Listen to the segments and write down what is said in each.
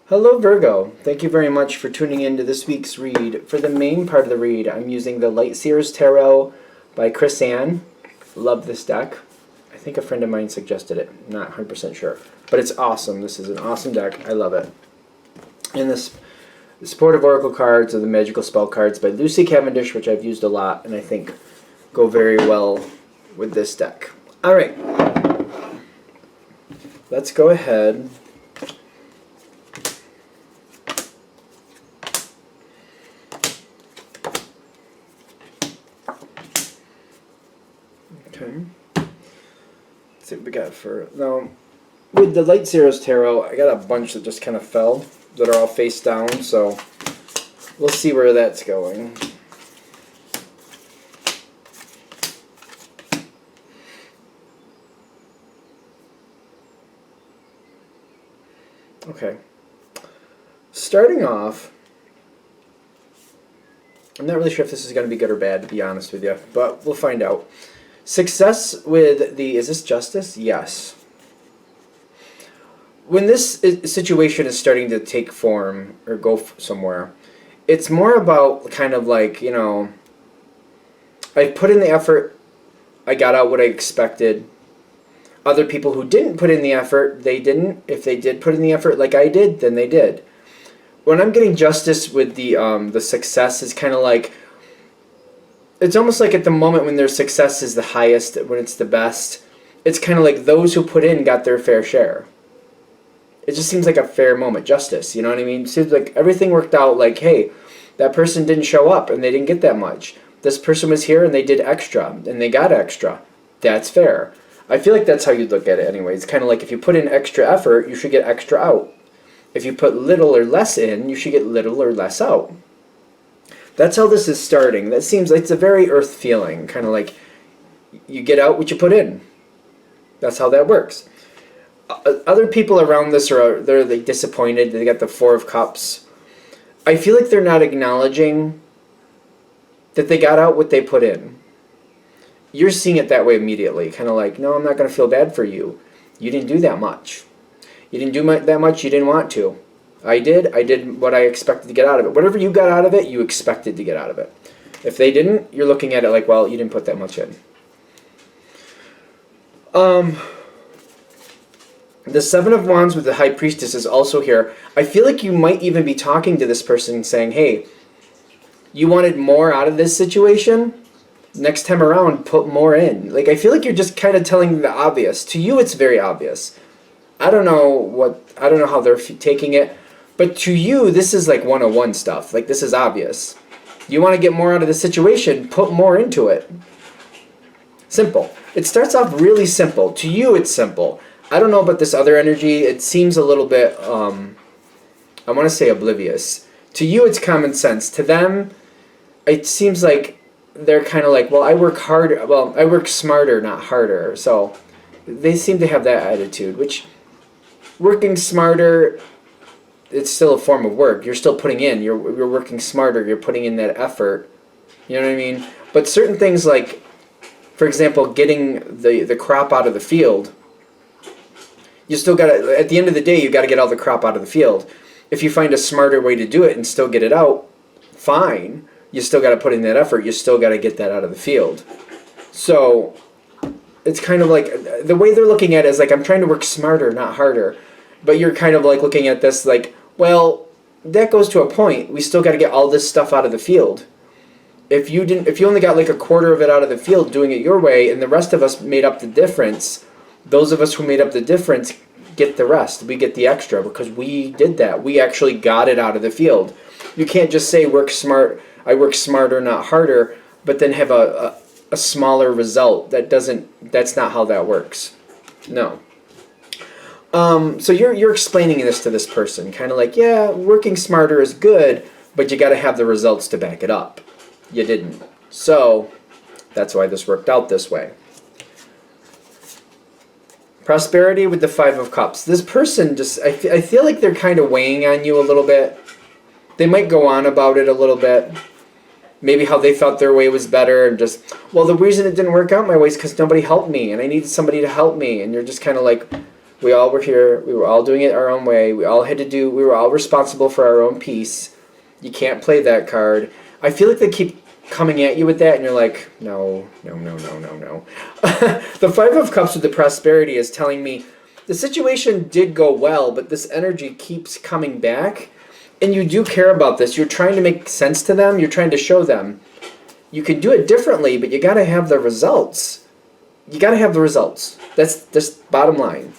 Hello Virgo, thank you very much for tuning in to this week's read. For the main part of the read, I'm using the Light Seers Tarot by Chris Ann. Love this deck. I think a friend of mine suggested it, not 100% sure. But it's awesome, this is an awesome deck, I love it. And the supportive oracle cards are the magical spell cards by Lucy Cavendish, which I've used a lot and I think go very well with this deck. Alright, let's go ahead. Okay. Let's see what we got for now. With the Light Seers Tarot, I got a bunch that just kind of fell that are all face down, so we'll see where that's going. Okay. Starting off, I'm not really sure if this is going to be good or bad, to be honest with you, but we'll find out. Success with the, is this justice? Yes. When this situation is starting to take form or go somewhere, it's more about kind of like, you know, I put in the effort, I got out what I expected. Other people who didn't put in the effort, they didn't. If they did put in the effort like I did, then they did. When I'm getting justice with the success, is kind of like, it's almost like at the moment when their success is the highest, when it's the best, it's kind of like those who put in got their fair share. It just seems like a fair moment, justice, you know what I mean? It seems like everything worked out like, hey, that person didn't show up and they didn't get that much. This person was here and they did extra and they got extra. That's fair. I feel like that's how you'd look at it anyway. It's kind of like if you put in extra effort, you should get extra out. If you put little or less in, you should get little or less out. That's how this is starting. That seems like it's a very earth feeling, kind of like you get out what you put in. That's how that works. Other people around this they're like disappointed. They got the Four of Cups. I feel like they're not acknowledging that they got out what they put in. You're seeing it that way immediately, kind of like, no, I'm not going to feel bad for you. You didn't do that much. You didn't do that much. You didn't want to. I did what I expected to get out of it. Whatever you got out of it, you expected to get out of it. If they didn't, you're looking at it like, well, you didn't put that much in. The Seven of Wands with the High Priestess is also here. I feel like you might even be talking to this person saying, hey, you wanted more out of this situation? Next time around, put more in. Like, I feel like you're just kind of telling the obvious. To you, it's very obvious. I don't know how they're taking it. But to you, this is like 101 stuff. Like, this is obvious. You want to get more out of the situation, put more into it. Simple. It starts off really simple. To you, it's simple. I don't know about this other energy. It seems a little bit, I want to say oblivious. To you, it's common sense. To them, it seems like they're kind of like, well, I work harder. Well, I work smarter, not harder. So they seem to have that attitude, which working smarter, it's still a form of work. You're still putting in. You're working smarter. You're putting in that effort. You know what I mean? But certain things like, for example, getting the crop out of the field, you still got to, at the end of the day, you got to get all the crop out of the field. If you find a smarter way to do it and still get it out, fine. You still got to put in that effort. You still got to get that out of the field. So it's kind of like, the way they're looking at it is like, I'm trying to work smarter, not harder. But you're kind of like looking at this like, well, that goes to a point. We still got to get all this stuff out of the field. If you only got like a quarter of it out of the field doing it your way, and the rest of us made up the difference, those of us who made up the difference get the rest. We get the extra because we did that. We actually got it out of the field. You can't just say work smart. I work smarter, not harder, but then have a smaller result. That's not how that works. No. So you're explaining this to this person, kind of like, yeah, working smarter is good, but you got to have the results to back it up. You didn't. So that's why this worked out this way. Prosperity with the Five of Cups. This person just, I feel like they're kind of weighing on you a little bit. They might go on about it a little bit. Maybe how they thought their way was better and just, well, the reason it didn't work out my way is because nobody helped me and I needed somebody to help me. And you're just kind of like, We all were here. We were all doing it our own way. We were all responsible for our own peace. You can't play that card. I feel like they keep coming at you with that, and you're like, no. The Five of Cups with the prosperity is telling me the situation did go well, but this energy keeps coming back, and you do care about this. You're trying to make sense to them. You're trying to show them you can do it differently, but you got to have the results. You got to have the results. That's just bottom line.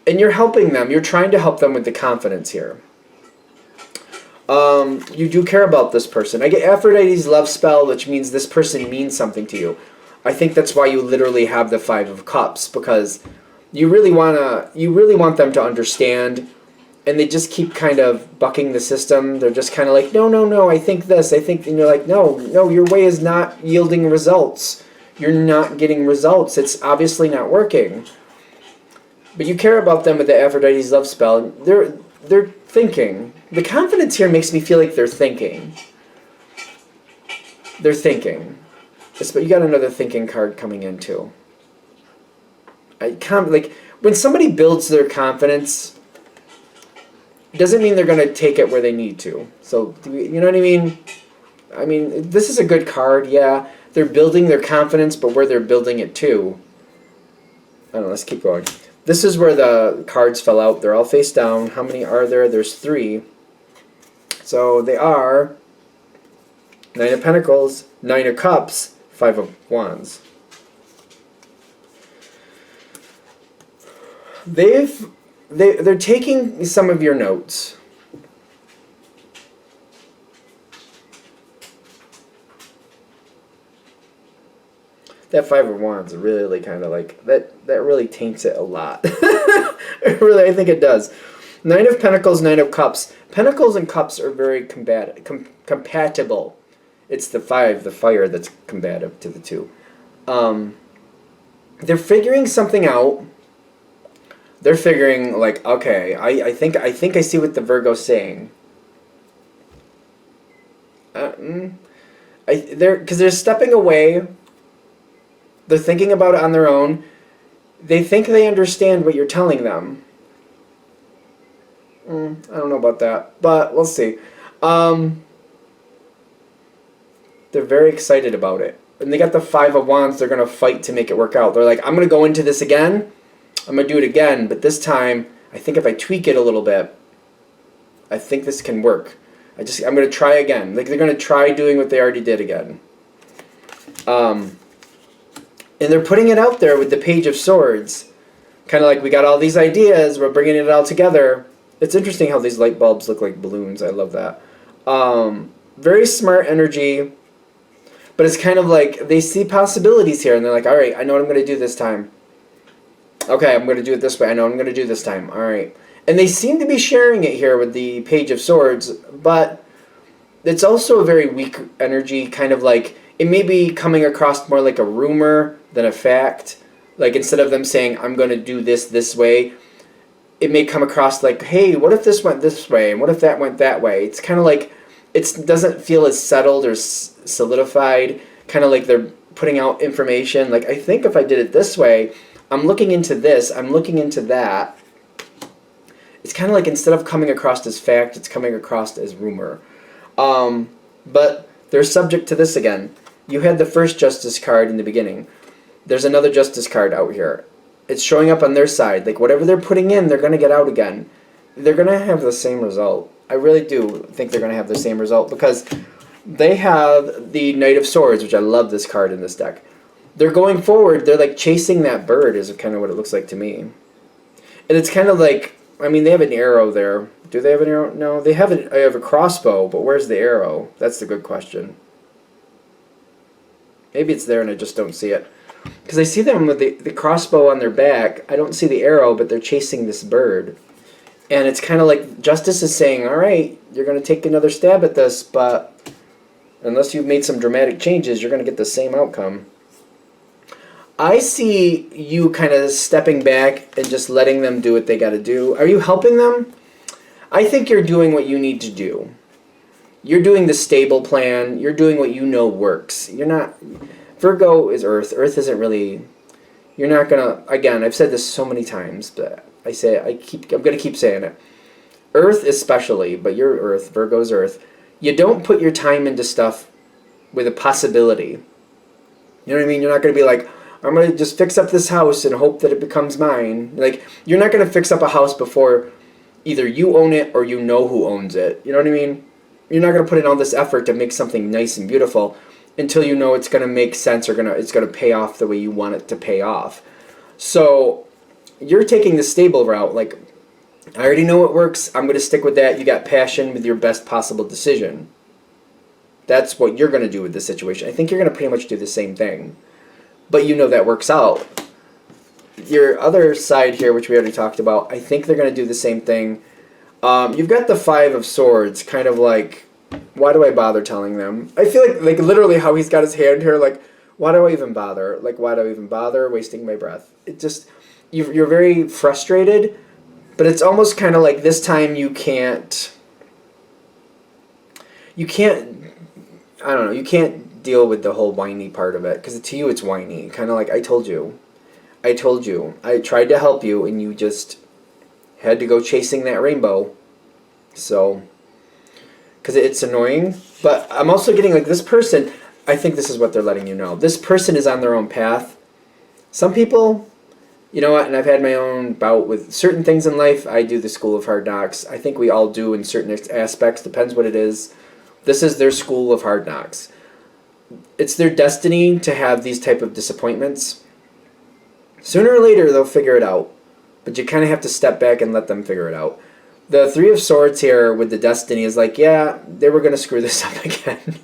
And you're helping them. You're trying to help them with the confidence here. You do care about this person. I get Aphrodite's love spell, which means this person means something to you. I think that's why you literally have the Five of Cups, because you really want them to understand, and they just keep kind of bucking the system. They're just kind of like, no, I think this, and you're like, no, your way is not yielding results. You're not getting results. It's obviously not working. But you care about them with the Aphrodite's love spell. They're thinking. The confidence here makes me feel like they're thinking. They're thinking. But you got another thinking card coming in too. Like when somebody builds their confidence, it doesn't mean they're going to take it where they need to. So, you know what I mean? I mean, this is a good card, yeah. They're building their confidence, but where they're building it to. I don't know, let's keep going. This is where the cards fell out. They're all face down. How many are there? There's 3. So they are Nine of Pentacles, Nine of Cups, Five of Wands. They're taking some of your notes. That Five of Wands really kind of like that really taints it a lot. Really, I think it does. Nine of Pentacles, Nine of Cups. Pentacles and Cups are very compatible. It's the 5, the fire, that's combative to the 2. They're figuring something out. They're figuring like, okay, I think I see what the Virgo's saying. Because they're stepping away. They're thinking about it on their own. They think they understand what you're telling them. I don't know about that, but we'll see. They're very excited about it. And they got the Five of Wands. They're going to fight to make it work out. They're like, I'm going to go into this again. I'm going to do it again. But this time, I think if I tweak it a little bit, I think this can work. I'm going to try again. Like, they're going to try doing what they already did again. And they're putting it out there with the Page of Swords. Kind of like, we got all these ideas, we're bringing it all together. It's interesting how these light bulbs look like balloons. I love that. Very smart energy. But it's kind of like, they see possibilities here, and they're like, all right, I know what I'm going to do this time. Okay, I'm going to do it this way. I know what I'm going to do this time. All right. And they seem to be sharing it here with the Page of Swords, but it's also a very weak energy, kind of like, it may be coming across more like a rumor than a fact. Like, instead of them saying, I'm going to do this way, it may come across like, hey, what if this went this way? And what if that went that way? It's kind of like, it doesn't feel as settled or solidified. Kind of like they're putting out information. Like, I think if I did it this way, I'm looking into this, I'm looking into that. It's kind of like, instead of coming across as fact, it's coming across as rumor. But they're subject to this again. You had the first Justice card in the beginning. There's another Justice card out here. It's showing up on their side. Like, whatever they're putting in, they're going to get out again. They're going to have the same result. I really do think they're going to have the same result, because they have the Knight of Swords, which I love this card in this deck. They're going forward. They're like chasing that bird is kind of what it looks like to me. And it's kind of like, I mean, they have an arrow there. Do they have an arrow? No, they have a crossbow, but where's the arrow? That's the good question. Maybe it's there and I just don't see it. Because I see them with the crossbow on their back. I don't see the arrow, but they're chasing this bird. And it's kind of like Justice is saying, all right, you're going to take another stab at this, but unless you've made some dramatic changes, you're going to get the same outcome. I see you kind of stepping back and just letting them do what they got to do. Are you helping them? I think you're doing what you need to do. You're doing the stable plan. You're doing what you know works. You're not... Virgo is Earth. Earth isn't really... You're not gonna. Again, I've said this so many times, but I'm gonna keep saying it. Earth especially, but your Earth, Virgo's Earth. You don't put your time into stuff with a possibility. You know what I mean? You're not gonna be like, I'm gonna just fix up this house and hope that it becomes mine. Like, you're not gonna fix up a house before either you own it or you know who owns it. You know what I mean? You're not gonna put in all this effort to make something nice and beautiful until you know it's gonna make sense or it's gonna pay off the way you want it to pay off. So you're taking the stable route. Like, I already know what works. I'm gonna stick with that. You got passion with your best possible decision. That's what you're gonna do with this situation. I think you're gonna pretty much do the same thing, but you know that works out. Your other side here, which we already talked about, I think they're gonna do the same thing. You've got the Five of Swords, kind of like, why do I bother telling them? I feel like literally how he's got his hand here, like, why do I even bother? Like, why do I even bother wasting my breath? It just, you're very frustrated, but it's almost kind of like this time you can't, I don't know, you can't deal with the whole whiny part of it, because to you it's whiny. Kind of like, I told you. I tried to help you, and you just had to go chasing that rainbow. So, because it's annoying. But I'm also getting, like, this person, I think this is what they're letting you know. This person is on their own path. Some people, you know what, and I've had my own bout with certain things in life. I do the School of Hard Knocks. I think we all do in certain aspects. Depends what it is. This is their School of Hard Knocks. It's their destiny to have these type of disappointments. Sooner or later, they'll figure it out. But you kind of have to step back and let them figure it out. The Three of Swords here with the destiny is like, yeah, they were going to screw this up again.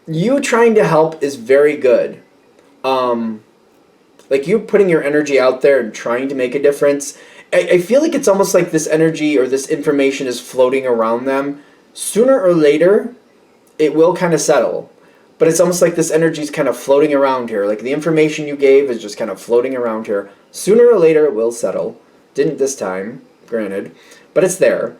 You trying to help is very good. Like, you putting your energy out there and trying to make a difference. I feel like it's almost like this energy or this information is floating around them. Sooner or later, it will kind of settle. But it's almost like this energy is kind of floating around here. Like, the information you gave is just kind of floating around here. Sooner or later, it will settle. Didn't this time, granted. But it's there.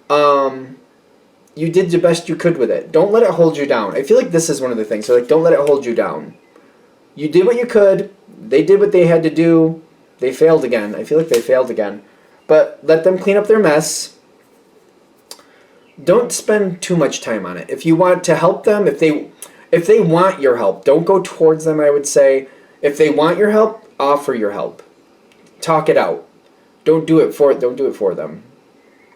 You did the best you could with it. Don't let it hold you down. I feel like this is one of the things. So, like, don't let it hold you down. You did what you could. They did what they had to do. They failed again. I feel like they failed again. But let them clean up their mess. Don't spend too much time on it. If you want to help them, if they want your help, don't go towards them, I would say. If they want your help, offer your help. Talk it out. Don't do it for them.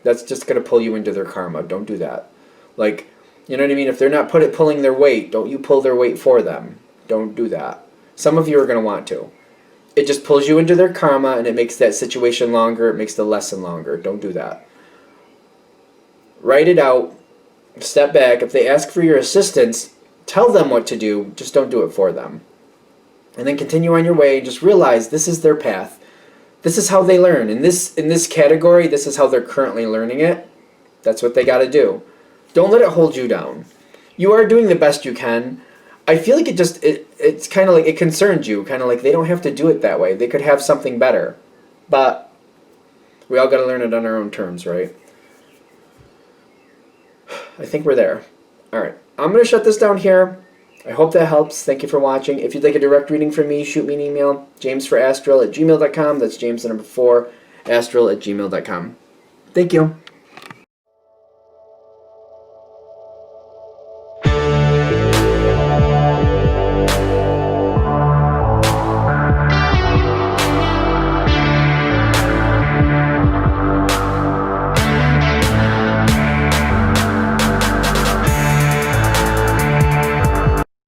That's just going to pull you into their karma. Don't do that. Like, you know what I mean? If they're not pulling their weight, don't you pull their weight for them. Don't do that. Some of you are going to want to. It just pulls you into their karma, and it makes that situation longer. It makes the lesson longer. Don't do that. Write it out. Step back. If they ask for your assistance, tell them what to do. Just don't do it for them. And then continue on your way. Just realize this is their path. This is how they learn. In this category, this is how they're currently learning it. That's what they got to do. Don't let it hold you down. You are doing the best you can. I feel like it's kind of like it concerns you. Kind of like they don't have to do it that way. They could have something better. But we all got to learn it on our own terms, right? I think we're there. All right. I'm going to shut this down here. I hope that helps. Thank you for watching. If you'd like a direct reading from me, shoot me an email. jamesforastral@gmail.com. That's James the number 4, astral@gmail.com. Thank you.